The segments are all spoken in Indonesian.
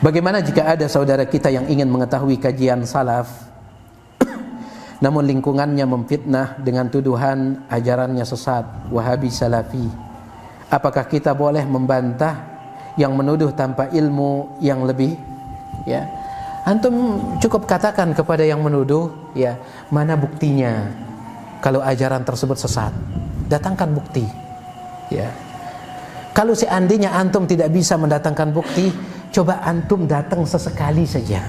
Bagaimana jika ada saudara kita yang ingin mengetahui kajian salaf, namun lingkungannya memfitnah dengan tuduhan ajarannya sesat, Wahabi Salafi? Apakah kita boleh membantah yang menuduh tanpa ilmu yang lebih? Ya, antum cukup katakan kepada yang menuduh, ya, mana buktinya kalau ajaran tersebut sesat? Datangkan bukti. Ya. Kalau seandainya antum tidak bisa mendatangkan bukti, coba antum datang sesekali saja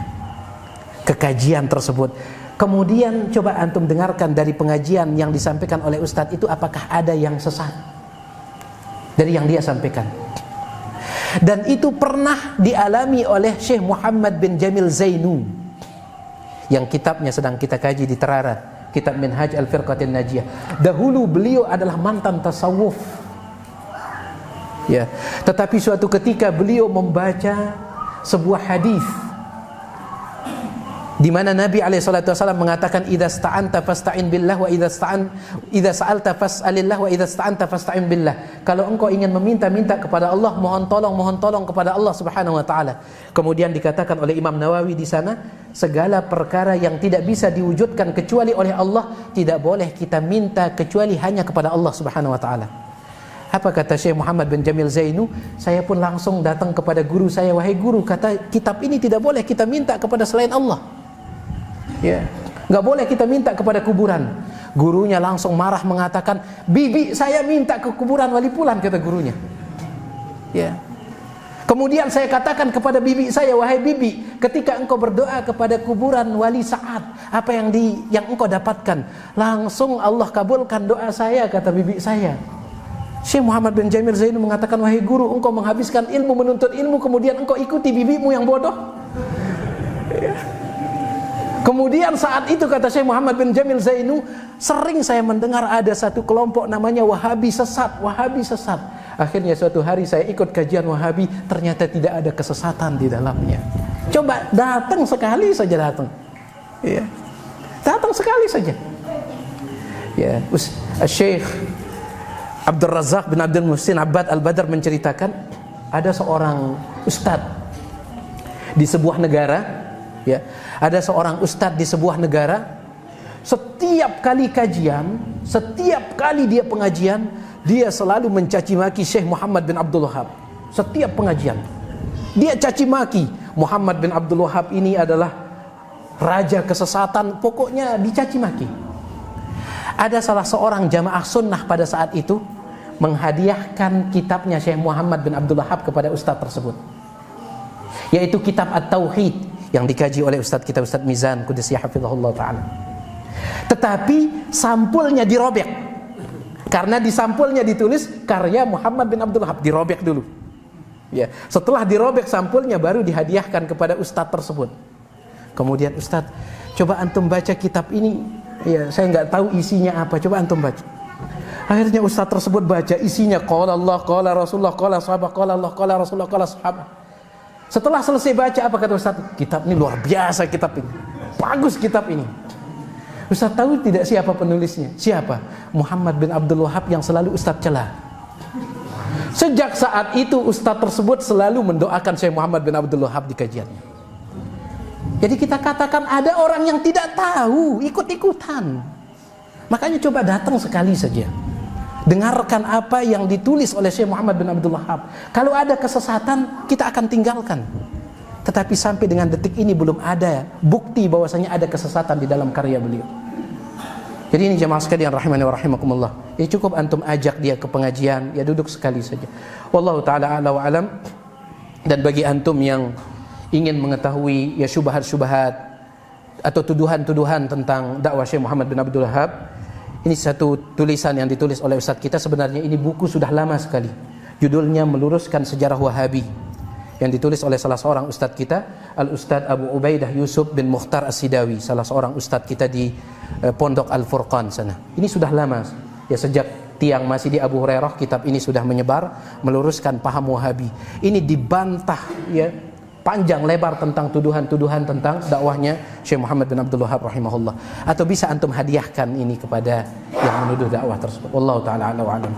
ke kajian tersebut. Kemudian coba antum dengarkan dari pengajian yang disampaikan oleh ustadz itu, apakah ada yang sesat dari yang dia sampaikan. Dan itu pernah dialami oleh Syekh Muhammad bin Jamil Zainu, yang kitabnya sedang kita kaji di Terara, kitab Minhaj Al-Firqatin Najiyah. Dahulu beliau adalah mantan tasawuf, ya, tetapi suatu ketika beliau membaca sebuah hadis di mana Nabi SAW mengatakan, idza sta'anta fasta'in billah wa idza sa'alta fas'alillah wa idza sta'anta fasta'in billah. Kalau engkau ingin minta kepada Allah, mohon tolong kepada Allah Subhanahu wa taala. Kemudian dikatakan oleh Imam Nawawi di sana, segala perkara yang tidak bisa diwujudkan kecuali oleh Allah, tidak boleh kita minta kecuali hanya kepada Allah Subhanahu wa taala. Apa kata Syekh Muhammad bin Jamil Zainu? Saya pun langsung datang kepada guru saya, wahai guru, kata kitab ini tidak boleh kita minta kepada selain Allah. Ya, nggak boleh kita minta kepada kuburan. Gurunya langsung marah mengatakan, bibi saya minta ke kuburan wali fulan, kata gurunya. Ya. Kemudian saya katakan kepada bibi saya, wahai bibi, ketika engkau berdoa kepada kuburan wali Sa'ad, apa yang engkau dapatkan? Langsung Allah kabulkan doa saya, kata bibi saya. Syekh Muhammad bin Jamil Zainu mengatakan, wahai guru, engkau menghabiskan ilmu menuntut ilmu, kemudian engkau ikuti bibimu yang bodoh. Ya. Kemudian saat itu, kata Syekh Muhammad bin Jamil Zainu, sering saya mendengar ada satu kelompok namanya Wahabi sesat, Wahabi sesat. Akhirnya suatu hari saya ikut kajian Wahabi, ternyata tidak ada kesesatan di dalamnya. Coba datang sekali saja, datang. Ya. Datang sekali saja. Ya, Syekh Abdul Razak bin Abdul Muhsin Abbad Al-Badr menceritakan, ada seorang ustadz di sebuah negara, ya, ada seorang ustadz di sebuah negara, setiap kali kajian, setiap kali dia pengajian, dia selalu mencaci maki Syekh Muhammad bin Abdul Wahab. Setiap pengajian dia caci maki Muhammad bin Abdul Wahab, ini adalah raja kesesatan, pokoknya dicaci maki. Ada salah seorang jamaah sunnah pada saat itu menghadiahkan kitabnya Syekh Muhammad bin Abdul Wahab kepada ustadz tersebut, yaitu kitab At-Tauhid yang dikaji oleh ustadz kita, Ustadz Mizan Qudsi hafizahullah ta'ala. Tetapi sampulnya dirobek, karena di sampulnya ditulis karya Muhammad bin Abdul Wahab, dirobek dulu. Ya, setelah dirobek sampulnya baru dihadiahkan kepada ustadz tersebut. Kemudian, ustadz, coba antum baca kitab ini. Ya, saya nggak tahu isinya apa, coba antum baca. Akhirnya ustadz tersebut baca isinya, qala Allah, qala Rasulullah, qala sahabat, qala Allah, qala Rasulullah, qala sahabat. Setelah selesai baca, apa kata ustaz? Kitab ini luar biasa, kitab ini bagus, kitab ini. Ustaz tahu tidak siapa penulisnya? Siapa? Muhammad bin Abdul Wahab yang selalu ustaz celah. Sejak saat itu ustaz tersebut selalu mendoakan Syekh Muhammad bin Abdul Wahab di kajiannya. Jadi kita katakan ada orang yang tidak tahu, ikut-ikutan. Makanya coba datang sekali saja, dengarkan apa yang ditulis oleh Syekh Muhammad bin Abdul Wahab. Kalau ada kesesatan, kita akan tinggalkan. Tetapi sampai dengan detik ini belum ada bukti bahwasanya ada kesesatan di dalam karya beliau. Jadi ini jemaah sekalian rahimani wa rahimakumullah. Ya, cukup antum ajak dia ke pengajian, ya duduk sekali saja. Wallahu taala a'la wa alam. Dan bagi antum yang ingin mengetahui ya syubhat-syubhat atau tuduhan-tuduhan tentang dakwah Syekh Muhammad bin Abdul Wahab, ini satu tulisan yang ditulis oleh ustadz kita. Sebenarnya ini buku sudah lama sekali. Judulnya Meluruskan Sejarah Wahabi, yang ditulis oleh salah seorang ustadz kita, Al-Ustadz Abu Ubaidah Yusuf bin Mukhtar As-Sidawi, salah seorang ustadz kita di Pondok Al-Furqan sana. Ini sudah lama. Ya, sejak tiang masih di Abu Hurairah, kitab ini sudah menyebar, meluruskan paham Wahabi. Ini dibantah, ya, panjang lebar tentang tuduhan-tuduhan tentang dakwahnya Syekh Muhammad bin Abdul Wahab rahimahullah. Atau bisa antum hadiahkan ini kepada yang menuduh dakwah tersebut. Wallahu taala a'lam.